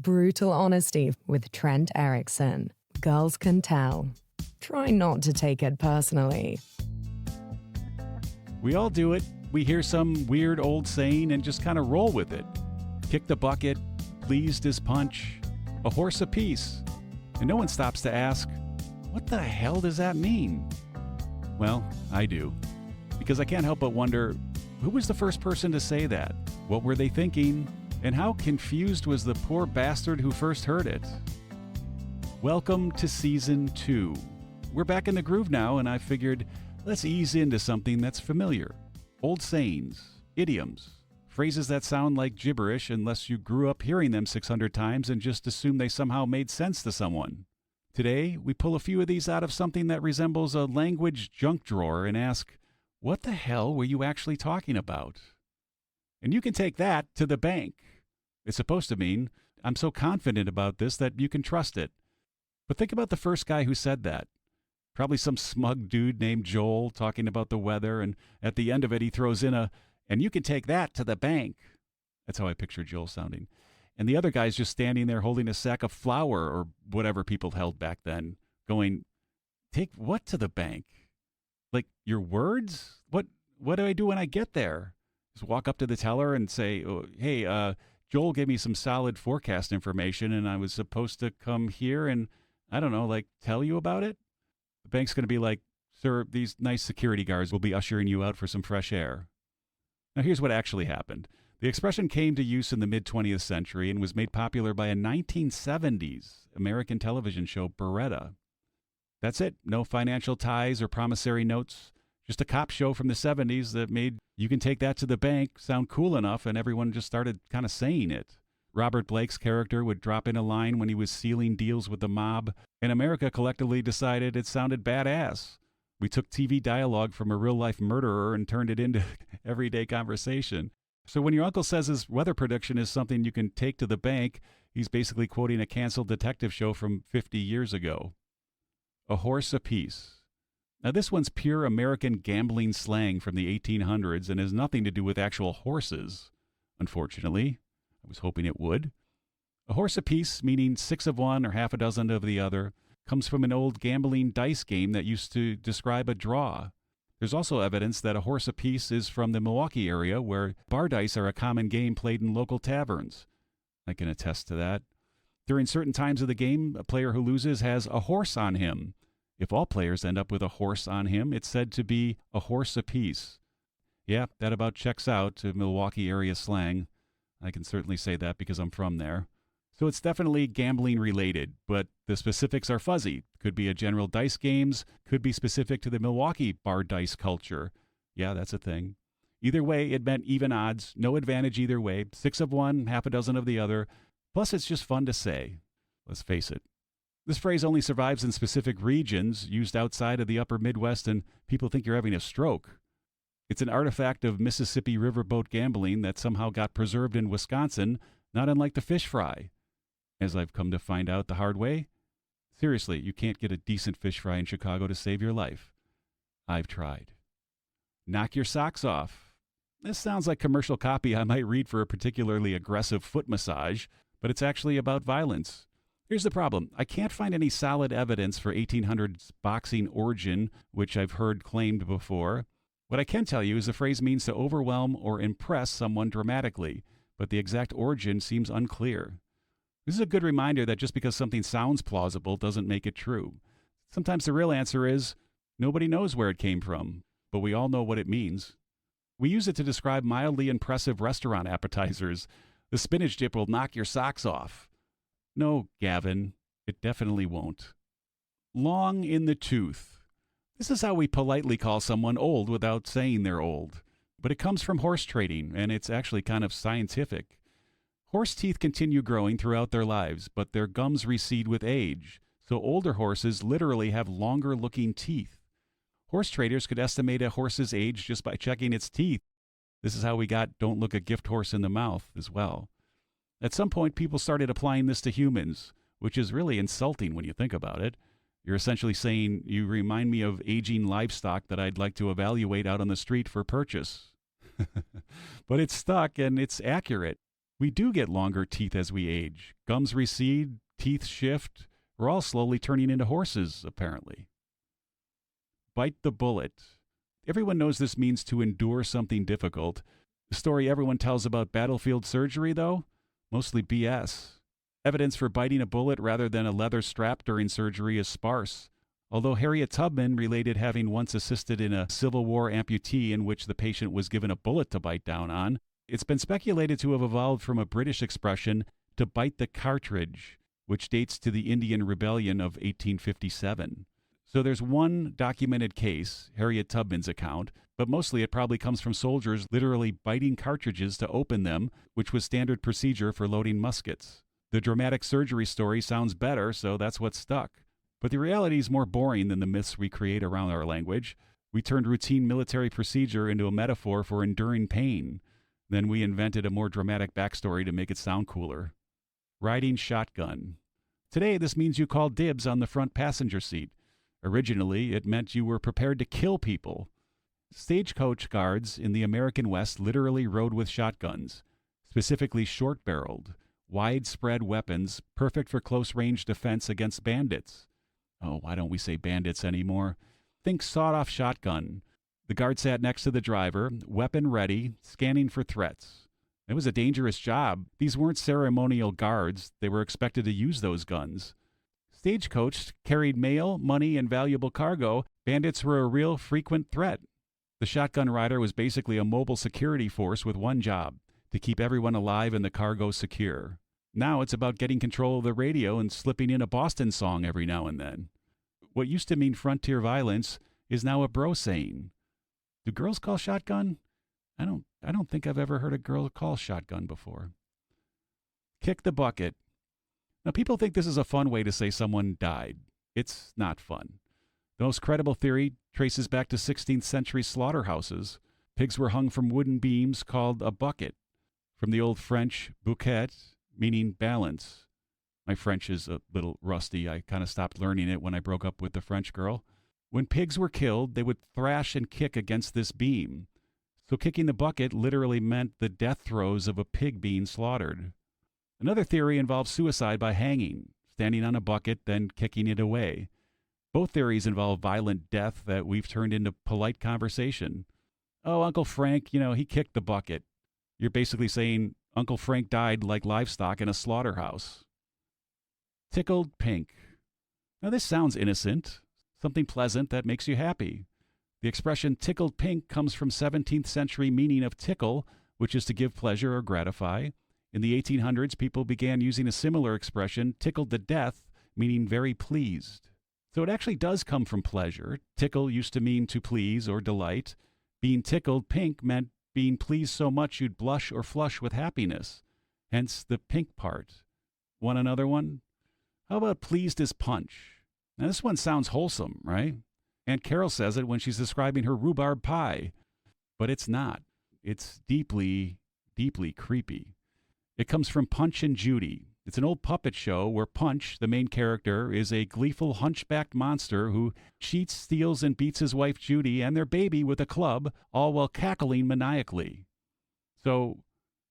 Brutal honesty with Trent Erickson. Girls can tell. Try not to take it personally. We all do it. We hear some weird old saying and just kind of roll with it. Kick the bucket, pleased as punch, a horse apiece. And no one stops to ask, what the hell does that mean? Well, I do. Because I can't help but wonder, who was the first person to say that? What were they thinking? And how confused was the poor bastard who first heard it? Welcome to Season 2. We're back in the groove now, and I figured, let's ease into something that's familiar. Old sayings, idioms, phrases that sound like gibberish unless you grew up hearing them 600 times and just assume they somehow made sense to someone. Today, we pull a few of these out of something that resembles a language junk drawer and ask, what the hell were you actually talking about? And you can take that to the bank. It's supposed to mean, I'm so confident about this that you can trust it. But think about the first guy who said that. Probably some smug dude named Joel talking about the weather, and at the end of it he throws in and you can take that to the bank. That's how I picture Joel sounding. And the other guy's just standing there holding a sack of flour or whatever people held back then, going, take what to the bank? Like, your words? What do I do when I get there? Just walk up to the teller and say, oh, hey, Joel gave me some solid forecast information and I was supposed to come here and, I don't know, like, tell you about it? The bank's going to be like, sir, these nice security guards will be ushering you out for some fresh air. Now, here's what actually happened. The expression came to use in the mid-20th century and was made popular by a 1970s American television show, Baretta. That's it. No financial ties or promissory notes. Just a cop show from the 70s that made you can take that to the bank sound cool enough, and everyone just started kind of saying it. Robert Blake's character would drop in a line when he was sealing deals with the mob, and America collectively decided it sounded badass. We took TV dialogue from a real-life murderer and turned it into everyday conversation. So when your uncle says his weather prediction is something you can take to the bank, he's basically quoting a canceled detective show from 50 years ago. A horse apiece. Now this one's pure American gambling slang from the 1800s and has nothing to do with actual horses, unfortunately. I was hoping it would. A horse apiece, meaning 6 of one or half a dozen of the other, comes from an old gambling dice game that used to describe a draw. There's also evidence that a horse apiece is from the Milwaukee area, where bar dice are a common game played in local taverns. I can attest to that. During certain times of the game, a player who loses has a horse on him. If all players end up with a horse on him, it's said to be a horse apiece. Yeah, that about checks out to Milwaukee area slang. I can certainly say that because I'm from there. So it's definitely gambling related, but the specifics are fuzzy. Could be a general dice games, could be specific to the Milwaukee bar dice culture. Yeah, that's a thing. Either way, it meant even odds, no advantage either way, 6 of one, half a dozen of the other. Plus, it's just fun to say. Let's face it. This phrase only survives in specific regions, used outside of the upper Midwest, and people think you're having a stroke. It's an artifact of Mississippi riverboat gambling that somehow got preserved in Wisconsin, not unlike the fish fry. As I've come to find out the hard way, seriously, you can't get a decent fish fry in Chicago to save your life. I've tried. Knock your socks off. This sounds like commercial copy I might read for a particularly aggressive foot massage, but it's actually about violence. Here's the problem. I can't find any solid evidence for 1800s boxing origin, which I've heard claimed before. What I can tell you is the phrase means to overwhelm or impress someone dramatically, but the exact origin seems unclear. This is a good reminder that just because something sounds plausible doesn't make it true. Sometimes the real answer is, nobody knows where it came from, but we all know what it means. We use it to describe mildly impressive restaurant appetizers. The spinach dip will knock your socks off. No, Gavin, it definitely won't. Long in the tooth. This is how we politely call someone old without saying they're old. But it comes from horse trading, and it's actually kind of scientific. Horse teeth continue growing throughout their lives, but their gums recede with age, so older horses literally have longer-looking teeth. Horse traders could estimate a horse's age just by checking its teeth. This is how we got "don't look a gift horse in the mouth" as well. At some point, people started applying this to humans, which is really insulting when you think about it. You're essentially saying, you remind me of aging livestock that I'd like to evaluate out on the street for purchase. But it's stuck and it's accurate. We do get longer teeth as we age. Gums recede, teeth shift. We're all slowly turning into horses, apparently. Bite the bullet. Everyone knows this means to endure something difficult. The story everyone tells about battlefield surgery, though? Mostly BS. Evidence for biting a bullet rather than a leather strap during surgery is sparse. Although Harriet Tubman related having once assisted in a Civil War amputee in which the patient was given a bullet to bite down on, it's been speculated to have evolved from a British expression to bite the cartridge, which dates to the Indian Rebellion of 1857. So there's one documented case, Harriet Tubman's account, but mostly it probably comes from soldiers literally biting cartridges to open them, which was standard procedure for loading muskets. The dramatic surgery story sounds better, so that's what stuck. But the reality is more boring than the myths we create around our language. We turned routine military procedure into a metaphor for enduring pain. Then we invented a more dramatic backstory to make it sound cooler. Riding shotgun. Today, this means you call dibs on the front passenger seat. Originally, it meant you were prepared to kill people. Stagecoach guards in the American West literally rode with shotguns, specifically short-barreled, widespread weapons perfect for close-range defense against bandits. Oh, why don't we say bandits anymore? Think sawed-off shotgun. The guard sat next to the driver, weapon ready, scanning for threats. It was a dangerous job. These weren't ceremonial guards. They were expected to use those guns. Stagecoach carried mail, money, and valuable cargo. Bandits were a real frequent threat. The shotgun rider was basically a mobile security force with one job, to keep everyone alive and the cargo secure. Now it's about getting control of the radio and slipping in a Boston song every now and then. What used to mean frontier violence is now a bro saying. Do girls call shotgun? I don't think I've ever heard a girl call shotgun before. Kick the bucket. Now, people think this is a fun way to say someone died. It's not fun. The most credible theory traces back to 16th century slaughterhouses. Pigs were hung from wooden beams called a bucket, from the old French bouquet, meaning balance. My French is a little rusty. I kind of stopped learning it when I broke up with the French girl. When pigs were killed, they would thrash and kick against this beam. So kicking the bucket literally meant the death throes of a pig being slaughtered. Another theory involves suicide by hanging, standing on a bucket, then kicking it away. Both theories involve violent death that we've turned into polite conversation. Oh, Uncle Frank, he kicked the bucket. You're basically saying Uncle Frank died like livestock in a slaughterhouse. Tickled pink. Now this sounds innocent, something pleasant that makes you happy. The expression tickled pink comes from 17th century meaning of tickle, which is to give pleasure or gratify. In the 1800s, people began using a similar expression, tickled to death, meaning very pleased. So it actually does come from pleasure. Tickle used to mean to please or delight. Being tickled pink meant being pleased so much you'd blush or flush with happiness. Hence the pink part. Want another one? How about pleased as punch? Now this one sounds wholesome, right? Aunt Carol says it when she's describing her rhubarb pie. But it's not. It's deeply, deeply creepy. It comes from Punch and Judy. It's an old puppet show where Punch, the main character, is a gleeful hunchbacked monster who cheats, steals, and beats his wife Judy and their baby with a club, all while cackling maniacally. So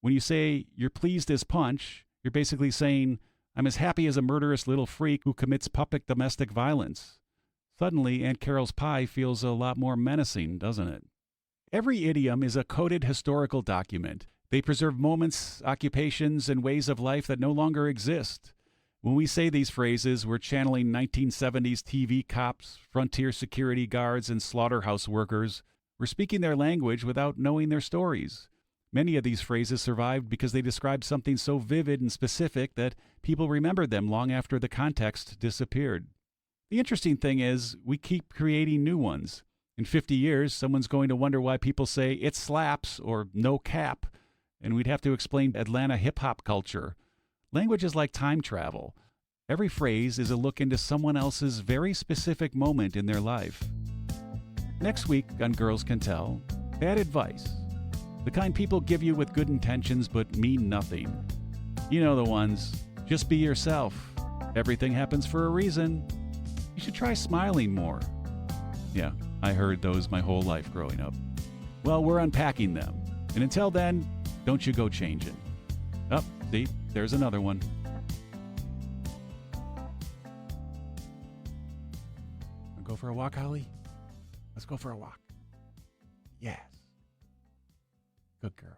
when you say you're pleased as Punch, you're basically saying, I'm as happy as a murderous little freak who commits puppet domestic violence. Suddenly, Aunt Carol's pie feels a lot more menacing, doesn't it? Every idiom is a coded historical document. They preserve moments, occupations, and ways of life that no longer exist. When we say these phrases, we're channeling 1970s TV cops, frontier security guards, and slaughterhouse workers. We're speaking their language without knowing their stories. Many of these phrases survived because they described something so vivid and specific that people remembered them long after the context disappeared. The interesting thing is, we keep creating new ones. In 50 years, someone's going to wonder why people say, it slaps, or no cap, and we'd have to explain Atlanta hip-hop culture. Language is like time travel. Every phrase is a look into someone else's very specific moment in their life. Next week on Girls Can Tell, bad advice. The kind people give you with good intentions but mean nothing. You know the ones. Just be yourself. Everything happens for a reason. You should try smiling more. Yeah, I heard those my whole life growing up. Well, we're unpacking them. And until then, don't you go changing. Oh, see, there's another one. Go for a walk, Holly? Let's go for a walk. Yes. Good girl.